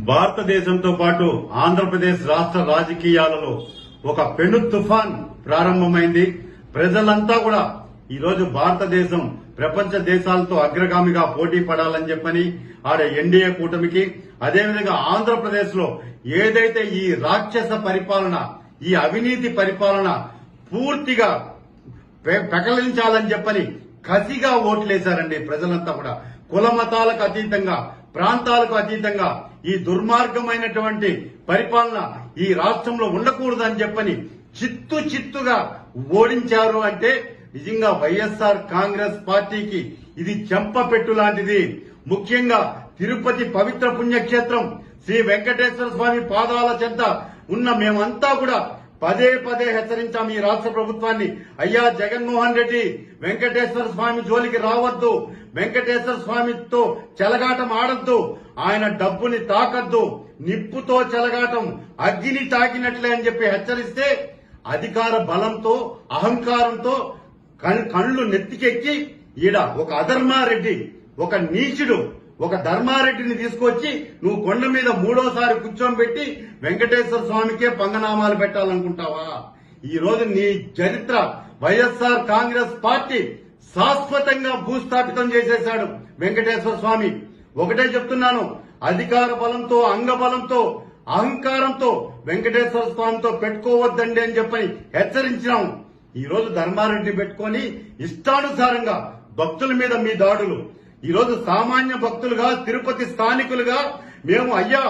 భారతదేశంతో పాటు ఆంధ్రప్రదేశ్ రాష్ట్ర రాజకీయాలలో ఒక పెను తుఫాన్ ప్రారంభమైంది. ప్రజలంతా కూడా ఈరోజు భారతదేశం ప్రపంచ దేశాలతో అగ్రగామిగా పోటీ పడాలని చెప్పని ఆడ ఎన్డీఏ కూటమికి, అదేవిధంగా ఆంధ్రప్రదేశ్ లో ఏదైతే ఈ రాక్షస పరిపాలన, ఈ అవినీతి పరిపాలన పూర్తిగా పెకలించాలని చెప్పని కసిగా ఓట్లేశారండి ప్రజలంతా కూడా. కుల మతాలకు అతీతంగా, ప్రాంతాలకు అతీతంగా ఈ దుర్మార్గమైనటువంటి పరిపాలన ఈ రాష్ట్రంలో ఉండకూడదని చెప్పని చిత్తుగా ఓడించారు అంటే నిజంగా వైఎస్ఆర్ కాంగ్రెస్ పార్టీకి ఇది చెంపపెట్టు లాంటిది. ముఖ్యంగా తిరుపతి పవిత్ర పుణ్యక్షేత్రం శ్రీ వెంకటేశ్వర స్వామి పాదాల చెంత ఉన్న మేమంతా కూడా పదే హెచ్చరించాం ఈ రాష్ట్ర ప్రభుత్వాన్ని. అయ్యా జగన్మోహన్ రెడ్డి, వెంకటేశ్వర స్వామి జోలికి రావద్దు, వెంకటేశ్వర స్వామితో చెలగాటం ఆడద్దు, ఆయన డబ్బుని తాకద్దు, నిప్పుతో చెలగాటం అగ్గిని తాకినట్లే అని చెప్పి హెచ్చరిస్తే అధికార బలంతో, అహంకారంతో కళ్ళు నెత్తికెక్కి ఈడ ఒక అధర్మారెడ్డి, ఒక నీచుడు, ఒక ధర్మారెడ్డిని తీసుకొచ్చి నువ్వు కొండ మీద మూడోసారి కూర్చోబెట్టి వెంకటేశ్వర స్వామికే పంగనామాలు పెట్టాలనుకుంటావా? ఈ రోజు నీ చరిత్ర వైఎస్ఆర్ కాంగ్రెస్ పార్టీ శాశ్వతంగా భూస్థాపితం చేసేశాడు వెంకటేశ్వర స్వామి. ఒకటే చెప్తున్నాను, అధికార బలంతో, అంగబలంతో, అహంకారంతో వెంకటేశ్వర స్వామితో పెట్టుకోవద్దండి అని చెప్పని హెచ్చరించినాం. ఈ రోజు ధర్మారెడ్డి పెట్టుకొని ఇష్టానుసారంగా భక్తుల మీద మీ దాడులు. ఈ రోజు సామాన్య భక్తులుగా, తిరుపతి స్థానికులుగా మేము అయ్యా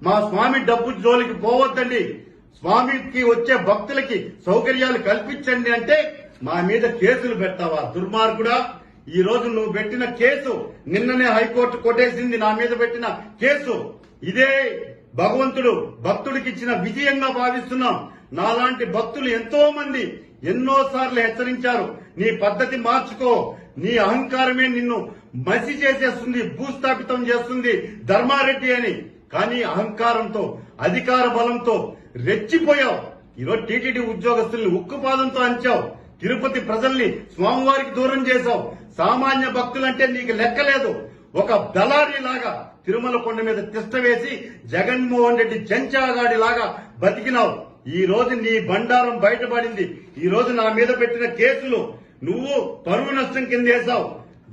మా స్వామి డబ్బు జోలికి పోవద్దండి, స్వామికి వచ్చే భక్తులకి సౌకర్యాలు కల్పించండి అంటే మా మీద కేసులు పెడతావా దుర్మార్గుడా? ఈ రోజు నువ్వు పెట్టిన కేసు నిన్ననే హైకోర్టు కొట్టేసింది. నా మీద పెట్టిన కేసు ఇదే భగవంతుడు భక్తుడికి ఇచ్చిన విజయంగా భావిస్తున్నాం. నాలాంటి భక్తులు ఎంతో మంది ఎన్నోసార్లు హెచ్చరించారు, నీ పద్ధతి మార్చుకో, నీ అహంకారమే నిన్ను మసి చేసేస్తుంది, భూస్థాపితం చేస్తుంది ధర్మారెడ్డి అని. కానీ అహంకారంతో, అధికార బలంతో రెచ్చిపోయావు. ఈరోజు టీటీడీ ఉద్యోగస్తుల్ని ఉక్కుపాదంతో అంచావు, తిరుపతి ప్రజల్ని స్వామివారికి దూరం చేశావు. సామాన్య భక్తులంటే నీకు లెక్కలేదు. ఒక దళారీ లాగా తిరుమల కొండ మీద తిష్ట వేసి జగన్మోహన్ రెడ్డి చెంచాగాడి లాగా బతికినావు. ఈ రోజు నీ బండారం బయటపడింది. ఈ రోజు నా మీద పెట్టిన కేసులు నువ్వు పరువు నష్టం కింద వేశావు,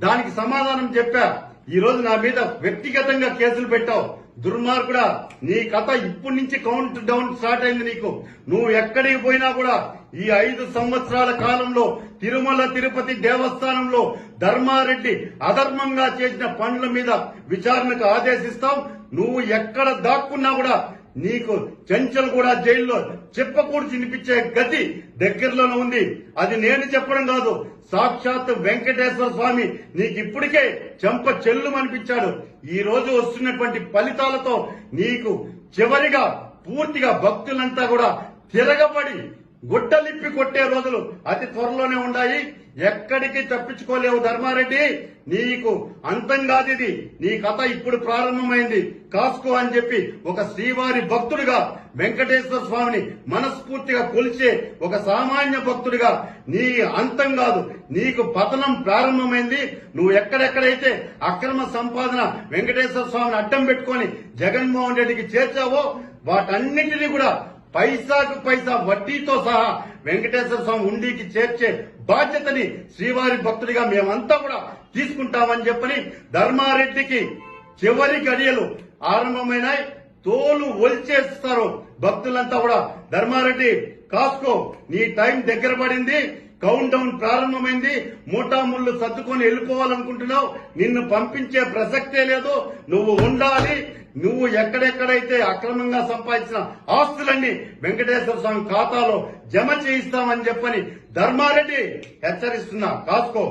దానికి సమాధానం చెప్పా. ఈ రోజు నా మీద వ్యక్తిగతంగా కేసులు పెట్టావు. దుర్మార్గుడా, నీ కథ ఇప్పటి నుంచి కౌంట్ డౌన్ స్టార్ట్ అయింది నీకు. నువ్వు ఎక్కడికి పోయినా కూడా ఈ 5 సంవత్సరాల కాలంలో తిరుమల తిరుపతి దేవస్థానంలో ధర్మారెడ్డి అధర్మంగా చేసిన పనుల మీద విచారణకు ఆదేశిస్తాం. నువ్వు ఎక్కడ దాక్కున్నా కూడా నీకు చెంచల్ కూడా జైల్లో చెప్పకూడదు వినిపించే గతి దగ్గరలోనే ఉంది. అది నేను చెప్పడం కాదు, సాక్షాత్ వెంకటేశ్వర స్వామి నీకు ఇప్పటికే చెంప చెల్లుమనిపించాడు. ఈ రోజు వస్తున్నటువంటి ఫలితాలతో నీకు చివరిగా పూర్తిగా భక్తులంతా కూడా తిరగబడి గుడ్డలిప్పి కొట్టే రోజులు అతి త్వరలోనే ఉన్నాయి. ఎక్కడికి తప్పించుకోలేవు ధర్మారెడ్డి, నీకు అంతం కాదిది. నీ కథ ఇప్పుడు ప్రారంభమైంది, కాసుకో అని చెప్పి ఒక శ్రీవారి భక్తుడిగా, వెంకటేశ్వర స్వామిని మనస్ఫూర్తిగా కొలిచే ఒక సామాన్య భక్తుడిగా నీ అంతం కాదు, నీకు పతనం ప్రారంభమైంది. నువ్వు ఎక్కడెక్కడైతే అక్రమ సంపాదన వెంకటేశ్వర స్వామిని అడ్డం పెట్టుకొని జగన్మోహన్ రెడ్డికి చేర్చావో వాటన్నిటినీ కూడా పైసాకు పైసా వడ్డీతో సహా వెంకటేశ్వర స్వామి ఉండికి చేర్చే బాధ్యతని శ్రీవారి భక్తుడిగా మేమంతా కూడా తీసుకుంటామని చెప్పని ధర్మారెడ్డికి చివరి గడియలు ఆరంభమైనాయి. తోలు ఒలిచేస్తారు భక్తులంతా కూడా. ధర్మారెడ్డి కాసుకో, నీ టైం దగ్గర పడింది, కౌంట్ డౌన్ ప్రారంభమైంది. మూటాముళ్ళు సర్దుకొని వెళ్ళిపోవాలనుకుంటున్నావు, నిన్ను పంపించే ప్రసక్తే లేదు. నువ్వు ఉండాలి. నువ్వు ఎక్కడెక్కడైతే అక్రమంగా సంపాదించిన ఆస్తులన్నీ వెంకటేశ్వర స్వామి ఖాతాలో జమ చేయిస్తామని చెప్పని ధర్మారెడ్డి హెచ్చరిస్తున్నా, కాసుకో.